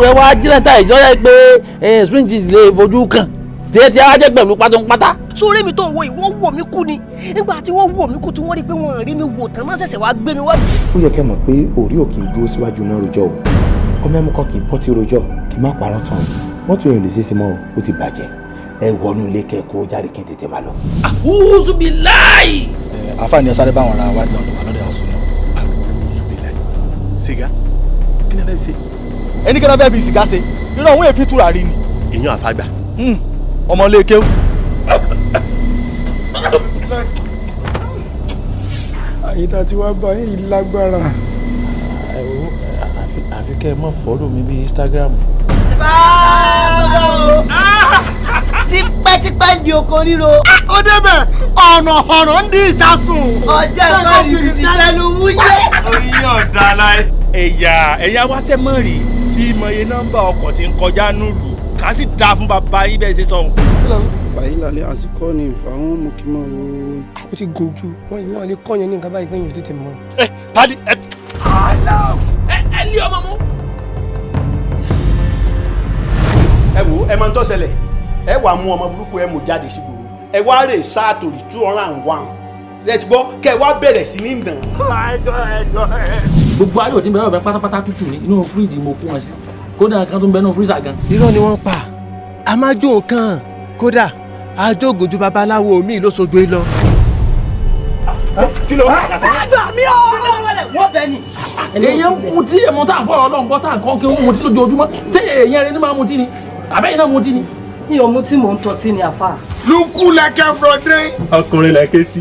rẹ̀ wá jìnnà ìjọ yẹ pé spring jeans lè fojú kàn tí a jẹ́ pẹ̀lú pátá. sórí mi tó ń wo yìí wọ́n wò mí kú ni nígbà tí wọ́n wò mí kú tí wọ́n rí pé wọ́n rí mi wò tán má ṣẹ̀ṣẹ̀ wá gbé mi wá. ó yẹ kẹ́ mọ̀ pé orí ò kì í dúró síwájú náà rojọ́ o ọmọ ẹmu kan kì í bọ́tí rojọ́ kì í má parọ́ tán mọ́tò yẹn ò lè ṣe é sí mọ́ ó ti bàjẹ́ ẹ wọnú ilé kẹ́kọ̀ọ́ jáde kí n tètè máa lọ. àwùjọ bíi láì. àfààní ẹ sáré báwọn ra white land wà lọ́dẹ̀ house fún náà. àwùjọ bíi láì sìgá kí ni a fẹ́ fi ṣe. ẹni kí ni a fẹ́ fi sìgá ṣe irú àwọn èéfín túrà rí ni. èèyàn àfàgbà. ọmọ ilé kéwù. àyíká tí wàá bá yín lágbára. àfi kẹ́ ẹ mọ̀ fọ́lọ̀ mi bíi Instagram. tipẹ́tipẹ́ di oko ríro. ó débẹ̀ ọ̀nà ń di ìjàsùn. ọjọ́ ẹ̀kọ́ rìbì ti sẹ́nu wúyẹ́. orí yóò da láì. ẹ̀yà wáṣẹ́ mọ́ rí tí ìmọ̀ye nọ́mbà ọkọ̀ ti ń kọjá nílùú ká sì dáa fún bàbá yín bẹ́ẹ̀ ṣe sọ. fàyílàlẹ́ àsìkò ni fàwọn mú kí n máa wo. ó ti gùn jù wọ́n lè kọ́yàn ní nǹkan báyìí kẹ́yìn ò tètè mọ́. pali ẹ ní ọmọ mú. ẹ wo ẹ máa ń tó ṣẹlẹ̀ ẹ wàá mú ọmọ burúkú ẹ mú jáde sí gbòòrò ẹ wá rè sáàtòrì 201 ẹ ti gbọ́ kẹ wá bẹ̀rẹ̀ sí ní dàn. gbogbo ayò tí ń bẹ lọ́wọ́ bẹ pátápátá tútù ní inú fíríjì mo kó wọn sí kódà kan tó ń bẹ nínú fírísà gan. irọ́ ni wọ́n pa a máa jó nǹkan kódà àjọgòjú babaláwo mi lóṣogbo yìí lọ. kí ló wá. àgbà mi ò wọ́n bẹ̀ ni. èèyàn mutí èèmọ̀ tá à ń fọ̀rọ̀ ọlọ́run gbọ́ tá à ń kọ́ kí ó mutí lójoojúmọ́ ṣé èèyàn rẹ ní máa mutí ni àbẹ́yìn náà mutí ni. mi ò mutí mò ń tọ́tí ni àfà. lukú lẹkẹ fúrọdé. ọkùnrin lẹ ké sí.